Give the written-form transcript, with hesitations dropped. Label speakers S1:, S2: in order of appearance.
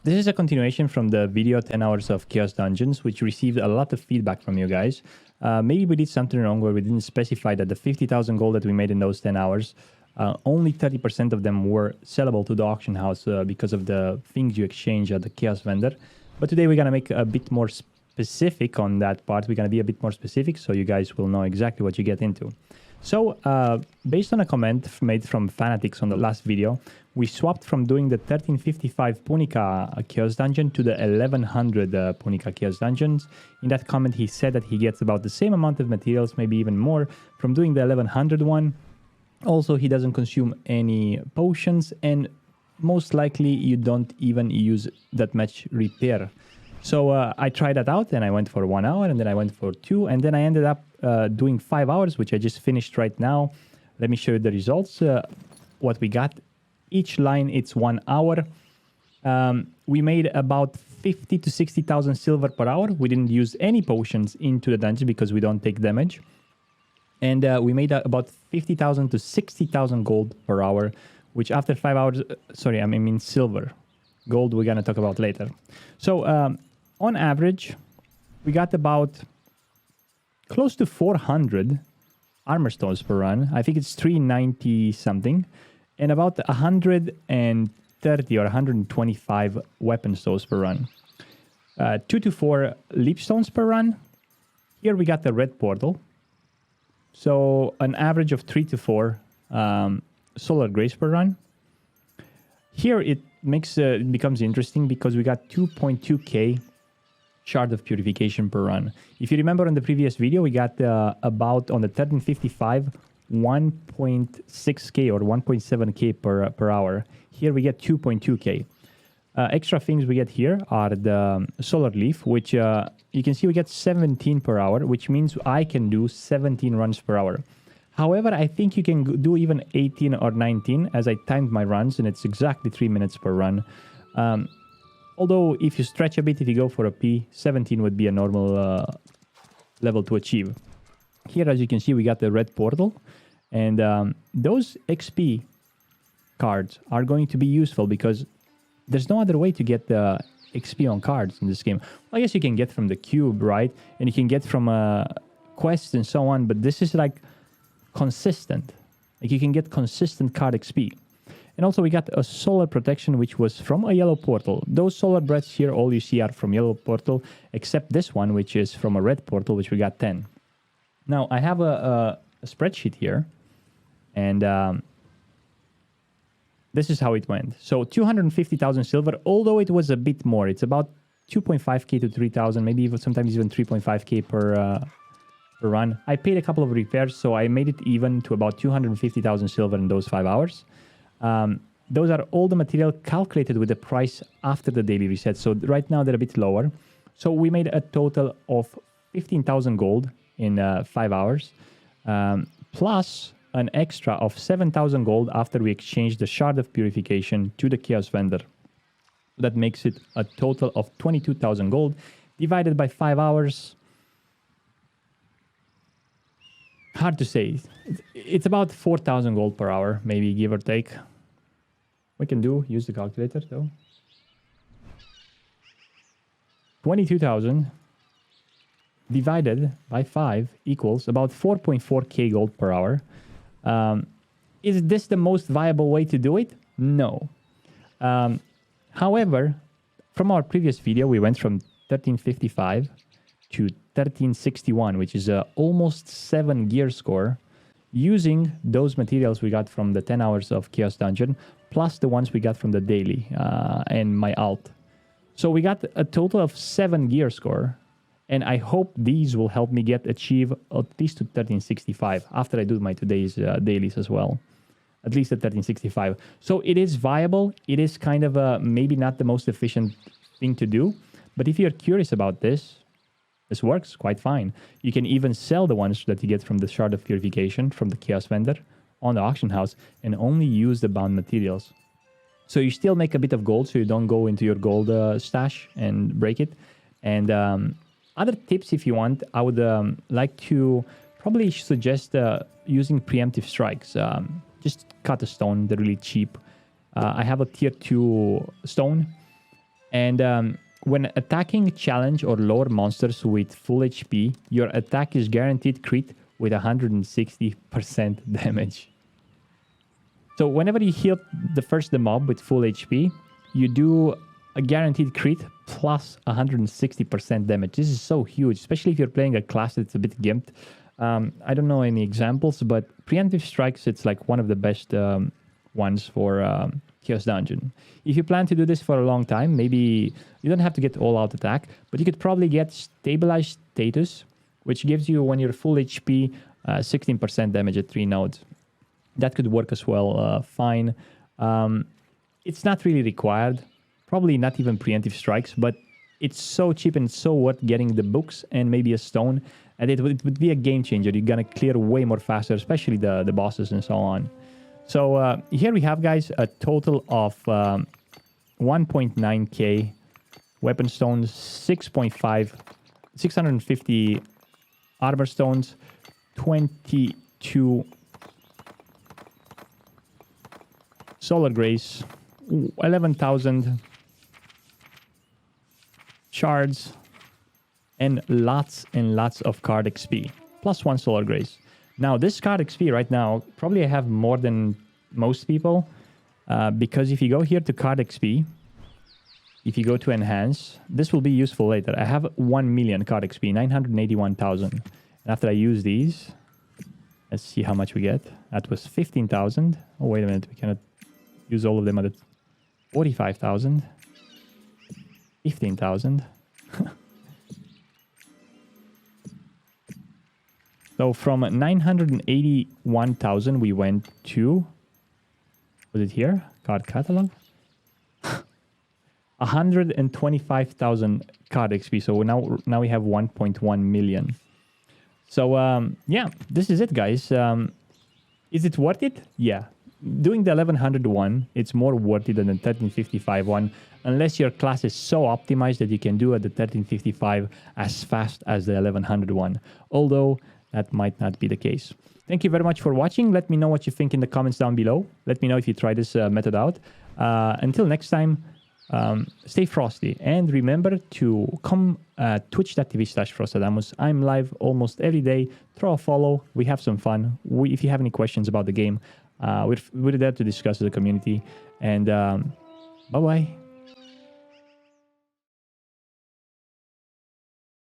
S1: This is a continuation from the video 10 hours of Chaos Dungeons, which received a lot of feedback from you guys. Maybe we did something wrong where we didn't specify that the 50,000 gold that we made in those 10 hours, only 30% of them were sellable to the auction house because of the things you exchange at the Chaos vendor. But today we're going to make a bit more specific on that part. We're going to be a bit more specific so you guys will know exactly what you get into. So, based on a comment made from Fanatics on the last video, we swapped from doing the 1355 Punica Chaos Dungeon to the 1100 Punica Chaos Dungeons. In that comment, he said that he gets about the same amount of materials, maybe even more, from doing the 1100 one. Also, he doesn't consume any potions, and most likely you don't even use that much repair. So I tried that out, and I went for 1 hour, and then I went for 2, and then I ended up doing 5 hours, which I just finished right now. Let me show you the results, what we got. Each line, it's 1 hour. We made about 50 to 60,000 silver per hour. We didn't use any potions into the dungeon because we don't take damage. And we made about 50,000 to 60,000 gold per hour, which after 5 hours, sorry, I mean silver. Gold we're going to talk about later. So on average, we got about close to 400 armor stones per run. I think it's 390 something. And about 130 or 125 weapon stones per run. 2 to 4 leap stones per run. Here we got the red portal. So an average of 3 to 4 solar grace per run. Here it becomes interesting because we got 2.2k shard of purification per run. If you remember in the previous video, we got about on the 1355 1.6k or 1.7k per hour. Here we get 2.2k. Extra things we get here are the solar leaf, which you can see we get 17 per hour, which means I can do 17 runs per hour. However, I think you can do even 18 or 19 as I timed my runs, and it's exactly 3 minutes per run. Although if you stretch a bit, if you go for a P, 17 would be a normal level to achieve. Here, as you can see, we got the red portal, and those XP cards are going to be useful because there's no other way to get the XP on cards in this game. Well, I guess you can get from the cube, right? And you can get from quests and so on, but this is like consistent. Like you can get consistent card XP. And also we got a solar protection, which was from a yellow portal. Those solar breaths here, all you see are from yellow portal, except this one, which is from a red portal, which we got 10. Now, I have a spreadsheet here, and this is how it went. So 250,000 silver, although it was a bit more. It's about 2.5k to 3,000, maybe even sometimes even 3.5k per run. I paid a couple of repairs, so I made it even to about 250,000 silver in those 5 hours. Those are all the material calculated with the price after the daily reset. So right now they're a bit lower. So we made a total of 15,000 gold in 5 hours, plus an extra of 7,000 gold after we exchanged the shard of purification to the chaos vendor. That makes it a total of 22,000 gold divided by 5 hours. Hard to say. It's about 4,000 gold per hour, maybe give or take. We can use the calculator though. 22,000 divided by 5 equals about 4.4k gold per hour. Is this the most viable way to do it? No. However, from our previous video, we went from 1355 to 1361, which is almost 7 gear score, using those materials we got from the 10 hours of Chaos Dungeon, plus the ones we got from the daily and my alt. So we got a total of 7 gear score, and I hope these will help me achieve at least to 1365 after I do my today's dailies as well. At least at 1365. So it is viable. It is kind of maybe not the most efficient thing to do, but if you're curious about this works quite fine. You can even sell the ones that you get from the Shard of Purification from the Chaos Vendor on the auction house and only use the bound materials. So you still make a bit of gold so you don't go into your gold stash and break it. And other tips if you want, I would like to probably suggest using preemptive strikes. Just cut a stone, they're really cheap. I have a tier 2 stone And when attacking challenge or lower monsters with full HP, your attack is guaranteed crit with 160% damage. So whenever you hit the mob with full HP, you do a guaranteed crit plus 160% damage. This is so huge, especially if you're playing a class that's a bit gimped. I don't know any examples, but preemptive strikes, it's like one of the best ones for Chaos Dungeon. If you plan to do this for a long time, maybe you don't have to get all-out attack, but you could probably get stabilized status, which gives you, when you're full HP, 16% damage at 3 nodes. That could work as well, fine. It's not really required, probably not even preemptive strikes, but it's so cheap and so worth getting the books and maybe a stone, and it would be a game changer. You're gonna clear way more faster, especially the bosses and so on. So here we have, guys, a total of 1.9k weapon stones, 650 armor stones, 22 solar grace, 11,000 shards, and lots of card XP, plus 1 solar grace. Now, this card XP right now, probably I have more than most people, because if you go here to card XP, if you go to enhance, this will be useful later. I have 1 million card XP, 981,000. And after I use these, let's see how much we get. That was 15,000. Oh, wait a minute. We cannot use all of them at 45,000. 15,000. So from 981,000 we went to, was it here? Card catalog? 125,000 card XP. So now we have 1.1 million. So yeah, this is it, guys. Is it worth it? Yeah. Doing the 1100 one, it's more worth it than the 1355 one, unless your class is so optimized that you can do at the 1355 as fast as the 1100 one. Although that might not be the case. Thank you very much for watching. Let me know what you think in the comments down below. Let me know if you try this method out. Until next time, stay frosty. And remember to come twitch.tv/Frostadamus. I'm live almost every day. Throw a follow. We have some fun. If you have any questions about the game, we're there to discuss as a community. And bye-bye.